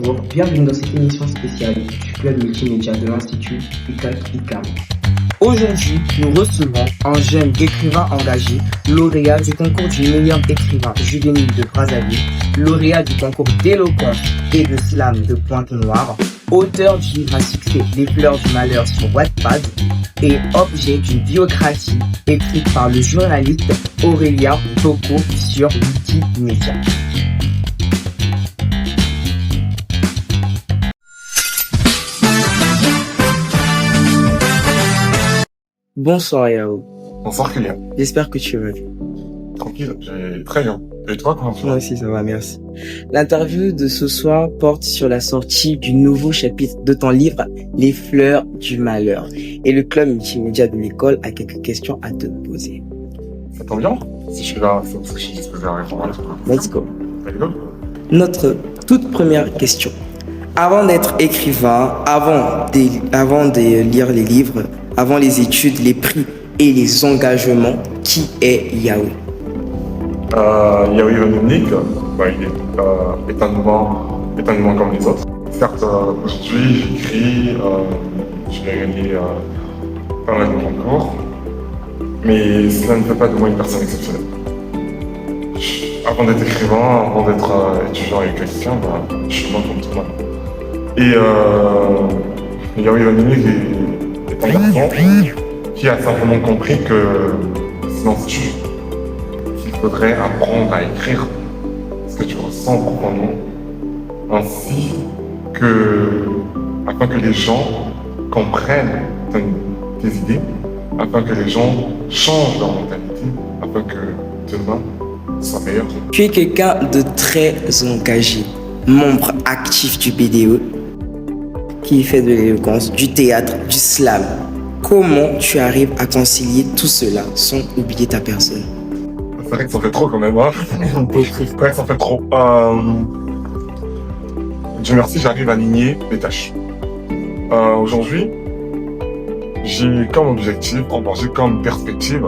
Bonjour, bienvenue dans cette émission spéciale du club multimédia de l'Institut UCAC-ICAM. Aujourd'hui, nous recevons un jeune écrivain engagé, lauréat du concours du meilleur écrivain juvénile de Brazzaville, lauréat du concours d'éloquence et de slam de Pointe-Noire, auteur du livre à succès Les Fleurs du Malheur sur Wattpad et objet d'une biographie écrite par le journaliste Aurélien Toko sur Wikimedia. Bonsoir Yao. Bonsoir Kylian. J'espère que tu vas bien. Tranquille, j'ai très bien. Et toi, comment tu vas? Moi aussi, ça va, merci. L'interview de ce soir porte sur la sortie du nouveau chapitre de ton livre, Les Fleurs du Malheur. Et le club multimédia de l'école a quelques questions à te poser. Ça tombe bien? Si je suis là, c'est parce que je suis disposé à répondre. Let's go. Let's go. Notre toute première question. Avant d'être écrivain, avant de lire les livres, avant les études, les prix et les engagements, qui est Yao? Yaoui Vanounik, il est étonnamment comme les autres. Certes, aujourd'hui, j'écris, j'ai gagné pas mal de concours, mais cela ne fait pas de moi une personne exceptionnelle. Avant d'être écrivain, avant d'être étudiant et quelqu'un, je suis moi comme tout le monde. Et Yaoui Vanounik est un garçon qui a simplement compris que sinon c'est juste qu'il faudrait apprendre à écrire ce que tu ressens profondément, ainsi que afin que les gens comprennent tes idées, afin que les gens changent leur mentalité, afin que demain soit meilleur. Tu es quelqu'un de très engagé, membre actif du BDE, qui fait de l'éloquence, du théâtre, du slam. Comment tu arrives à concilier tout cela sans oublier ta personne? C'est vrai que ça fait trop quand même, hein. C'est vrai que ça fait trop. Dieu merci, j'arrive à aligner les tâches. Aujourd'hui, j'ai comme objectif, j'ai comme perspective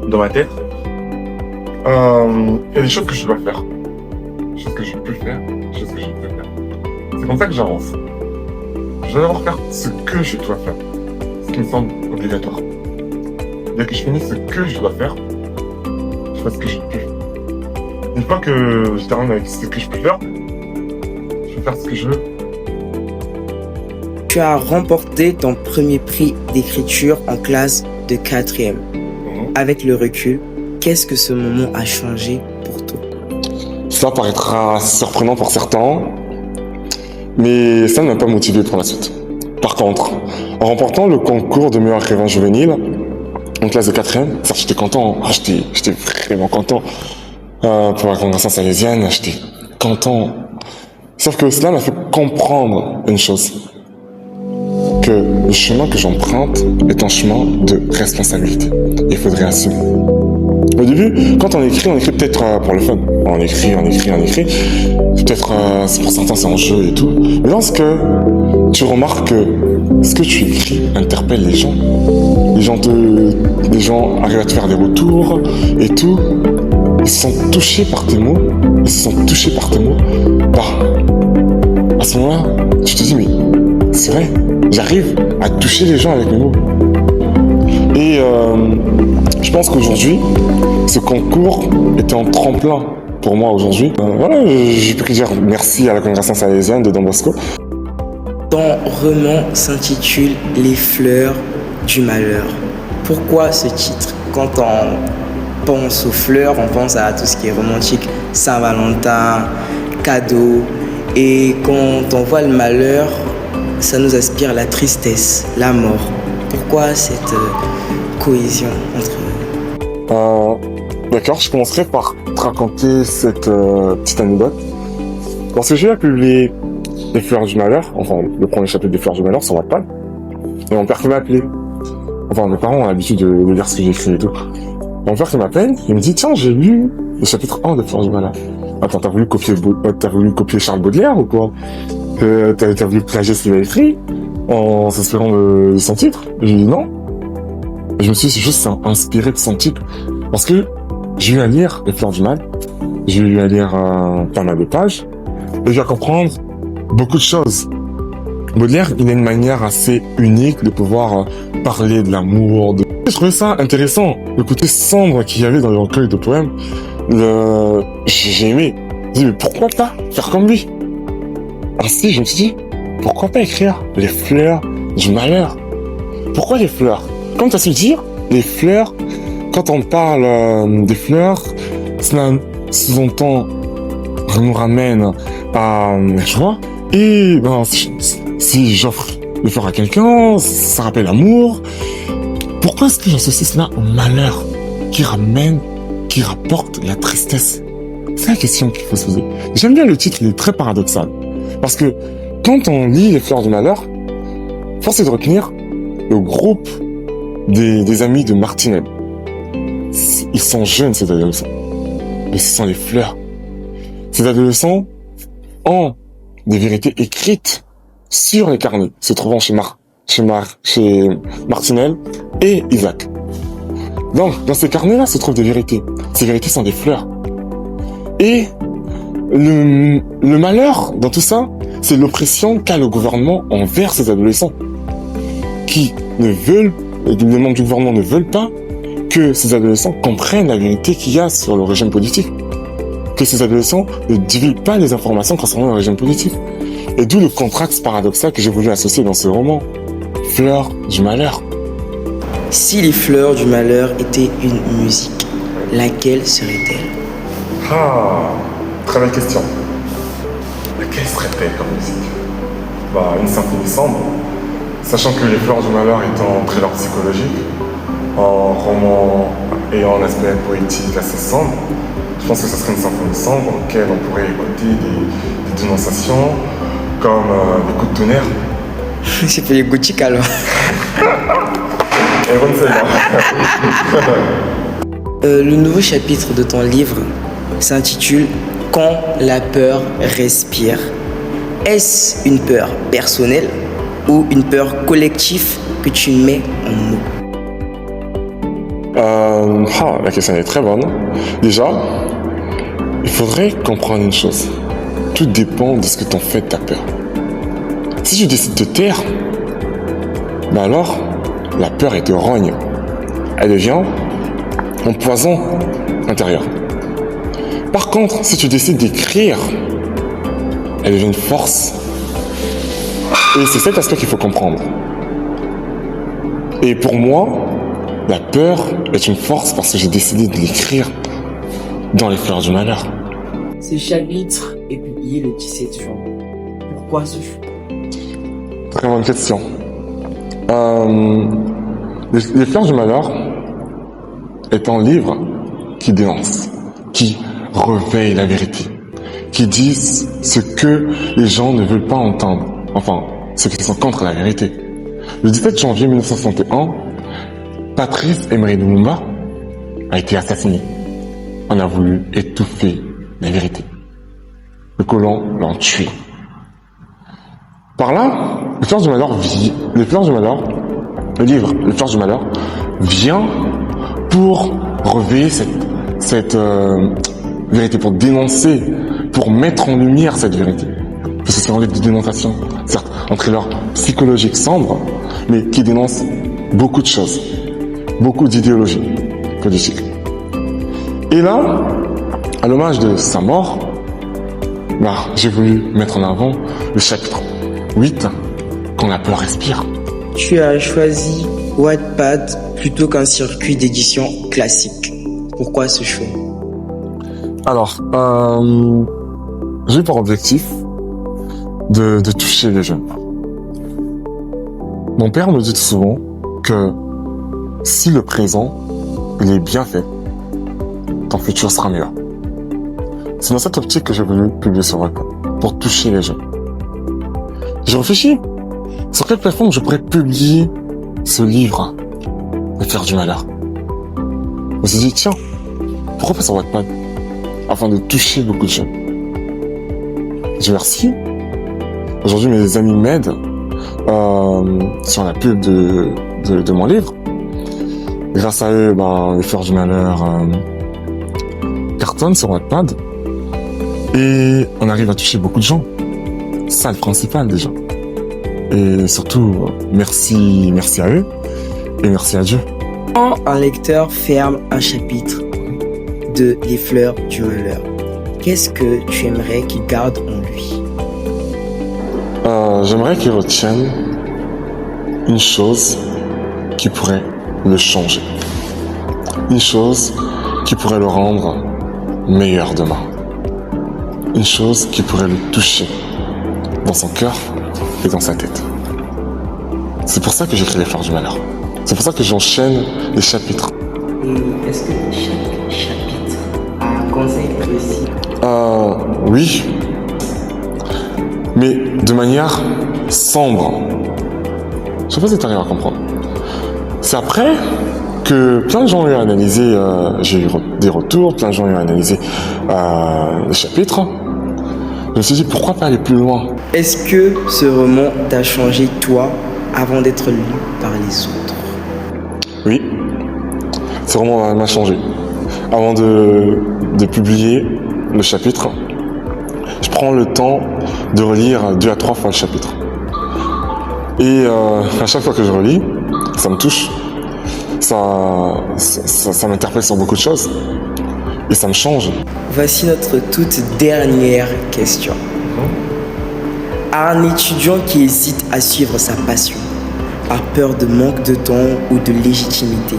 dans ma tête, il y a des choses que je dois faire. Des choses que je peux faire, des choses que je peux faire. C'est comme ça que j'avance. Je dois d'abord faire ce que je dois faire. Ce qui me semble obligatoire. Dès que je finis ce que je dois faire, je fais ce que je peux. Une fois que je termine avec ce que je peux faire, je vais faire ce que je veux. Tu as remporté ton premier prix d'écriture en classe de 4e. Avec le recul, qu'est-ce que ce moment a changé pour toi? Ça paraîtra surprenant pour certains, mais ça ne m'a pas motivé pour la suite. Par contre, en remportant le concours de meilleur écrivain juvénile, en classe de 4e, certes j'étais content, j'étais vraiment content. Pour la congrégation salésienne, j'étais content. Sauf que cela m'a fait comprendre une chose. Que le chemin que j'emprunte est un chemin de responsabilité. Il faudrait assumer. Au début, quand on écrit peut-être pour le fun. On écrit. Peut-être, pour certains, c'est en jeu et tout. Mais lorsque tu remarques que ce que tu écris interpelle les gens, les gens arrivent à te faire des retours et tout, ils se sont touchés par tes mots, à ce moment-là, tu te dis, mais c'est vrai, j'arrive à toucher les gens avec mes mots. Et je pense qu'aujourd'hui, ce concours était un tremplin pour moi aujourd'hui. Voilà, j'ai pu dire merci à la congrégation salésienne de Don Bosco. Ton roman s'intitule Les Fleurs du Malheur. Pourquoi ce titre? Quand on pense aux fleurs, on pense à tout ce qui est romantique, Saint-Valentin, cadeaux. Et quand on voit le malheur, ça nous aspire la tristesse, la mort. Pourquoi cette cohésion entre eux? D'accord, je commencerai par te raconter cette petite anecdote. Lorsque j'ai publié Les Fleurs du Malheur, enfin le premier chapitre des Fleurs du Malheur sur Wattpad, et mon père qui m'a appelé. Enfin, mes parents ont l'habitude de lire ce que j'écris et tout. Mon père qui m'appelle, il me dit, tiens, j'ai lu le chapitre 1 de Fleurs du Malheur. Attends, t'as voulu copier Charles Baudelaire ou quoi? T'as voulu plagier ce qu'il a écrit en s'inspirant de son titre? J'ai dit non. Et je me suis dit, c'est juste inspiré de son titre. Parce que j'ai eu à lire Les Fleurs du Mal, j'ai eu à lire pas mal de pages, et j'ai à comprendre beaucoup de choses. Baudelaire, il a une manière assez unique de pouvoir parler de l'amour. Je trouvais ça intéressant, le côté sombre qu'il y avait dans le recueil de poèmes. J'ai aimé. Je me dis, mais pourquoi pas faire comme lui? Ainsi, je me suis dit, pourquoi pas écrire les fleurs du malheur? Pourquoi les fleurs? Comme tu as su dire, les fleurs, quand on parle des fleurs, cela sous-entend, nous ramène à la joie. Et ben, si j'offre des fleurs à quelqu'un, ça rappelle l'amour. Pourquoi est-ce que j'associe cela au malheur qui rapporte la tristesse? C'est la question qu'il faut se poser. J'aime bien le titre, il est très paradoxal. Parce que quand on lit les fleurs du malheur, force est de retenir le groupe des amis de Martinelle. Ils sont jeunes, ces adolescents. Mais ce sont les fleurs. Ces adolescents ont des vérités écrites sur les carnets, se trouvant chez Martinelle et Isaac. Donc, dans ces carnets-là se trouvent des vérités. Ces vérités sont des fleurs. Et le malheur dans tout ça, c'est l'oppression qu'a le gouvernement envers ces adolescents qui les membres du gouvernement ne veulent pas que ces adolescents comprennent la vérité qu'il y a sur le régime politique. Que ces adolescents ne divulguent pas les informations concernant le régime politique. Et d'où le contraste paradoxal que j'ai voulu associer dans ce roman. Fleurs du malheur. Si les fleurs du malheur étaient une musique, laquelle serait-elle? Ah, très belle question. Laquelle serait-elle comme musique? Une symphonie sombre. Sachant que les fleurs du malheur étant un thriller psychologique, un roman ayant un aspect poétique assez sombre, je pense que ce serait une symphonie sombre dans laquelle on pourrait écouter des dénonciations comme des coups de tonnerre. C'est pour les gothiques alors. Et bonne celle-là. Le nouveau chapitre de ton livre s'intitule « Quand la peur respire ». Est-ce une peur personnelle ou une peur collective que tu mets en mots? La question est très bonne. Déjà, il faudrait comprendre une chose. Tout dépend de ce que t'en fais de ta peur. Si tu décides de te taire, alors la peur, elle te rogne. Elle devient un poison intérieur. Par contre, si tu décides d'écrire, elle devient une force. Et c'est cet aspect qu'il faut comprendre. Et pour moi, la peur est une force parce que j'ai décidé de l'écrire dans les fleurs du malheur. Ce chapitre est publié le 17 juin. Pourquoi ce choix? Très bonne question. Les fleurs du malheur est un livre qui dénonce, qui réveille la vérité, qui disent ce que les gens ne veulent pas entendre, enfin, ceux qui sont contre la vérité. Le 17 janvier 1961, Patrice Emery Lumumba a été assassiné. On a voulu étouffer la vérité. Les colons l'ont tué. Par là, le livre Les Fleurs du Malheur vient pour réveiller cette vérité, pour dénoncer, pour mettre en lumière cette vérité. Parce que c'est un livre de dénonciation, certes, un thriller psychologique sombre, mais qui dénonce beaucoup de choses, beaucoup d'idéologies politiques. Et là, à l'hommage de sa mort, j'ai voulu mettre en avant le chapitre 8, Quand la peur respire. Tu as choisi Wattpad plutôt qu'un circuit d'édition classique. Pourquoi ce choix? Alors, j'ai pour objectif de toucher les jeunes. Mon père me dit souvent que si le présent il est bien fait, ton futur sera meilleur. C'est dans cette optique que j'ai voulu publier ce Wattpad, pour toucher les jeunes. J'ai réfléchi sur quelle plateforme je pourrais publier ce livre, Les Fleurs du Malheur. Je me suis dit, tiens, pourquoi pas sur Wattpad, afin de toucher beaucoup de jeunes. Dieu merci. Aujourd'hui, mes amis m'aident sur la pub de mon livre. Grâce à eux, Les Fleurs du Malheur cartonnent sur Wattpad et on arrive à toucher beaucoup de gens. ça le principal déjà. Et surtout, merci à eux et merci à Dieu. Quand un lecteur ferme un chapitre de Les Fleurs du Malheur, qu'est-ce que tu aimerais qu'il garde en lui? J'aimerais qu'il retienne une chose qui pourrait le changer. Une chose qui pourrait le rendre meilleur demain. Une chose qui pourrait le toucher dans son cœur et dans sa tête. C'est pour ça que j'écris Les Fleurs du Malheur. C'est pour ça que j'enchaîne les chapitres. Et est-ce que chaque chapitre a un conseil précis? Oui. Mais de manière sombre. Je sais pas si tu arrives à comprendre. C'est après que plein de gens ont eu à analyser, j'ai eu des retours, plein de gens ont eu à analyser les chapitres. Je me suis dit, pourquoi pas aller plus loin? Est-ce que ce roman t'a changé, toi, avant d'être lu par les autres? Oui, ce roman m'a changé. Avant de publier le chapitre, je prends le temps de relire 2 à 3 fois le chapitre. Et à chaque fois que je relis, ça me touche. Ça m'interpelle sur beaucoup de choses. Et ça me change. Voici notre toute dernière question. À un étudiant qui hésite à suivre sa passion, par peur de manque de temps ou de légitimité,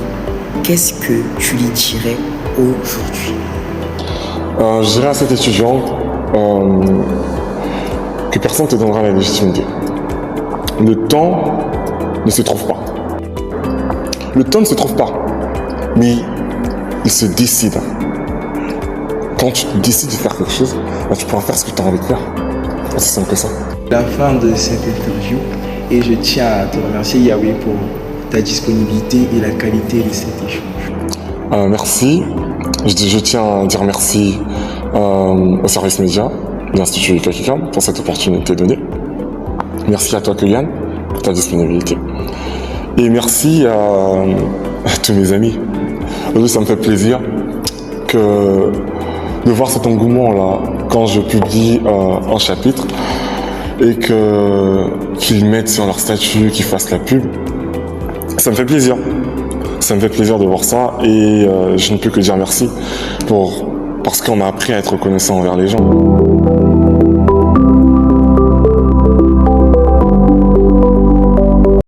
qu'est-ce que tu lui dirais aujourd'hui? Je dirais à cet étudiant que personne ne te donnera la légitimité. Le temps ne se trouve pas. Le temps ne se trouve pas, mais il se décide. Quand tu décides de faire quelque chose, tu pourras faire ce que tu as envie de faire. C'est simple que ça. La fin de cette interview et je tiens à te remercier Yahweh pour ta disponibilité et la qualité de cet échange. Merci. Je tiens à dire merci au service média de l'Institut Ika pour cette opportunité donnée. Merci à toi Kylian pour ta disponibilité. Et merci à tous mes amis. Aujourd'hui, ça me fait plaisir de voir cet engouement là quand je publie un chapitre et qu'ils mettent sur leur statut, qu'ils fassent la pub. Ça me fait plaisir. Ça me fait plaisir de voir ça et je ne peux que dire merci parce qu'on a appris à être reconnaissant envers les gens.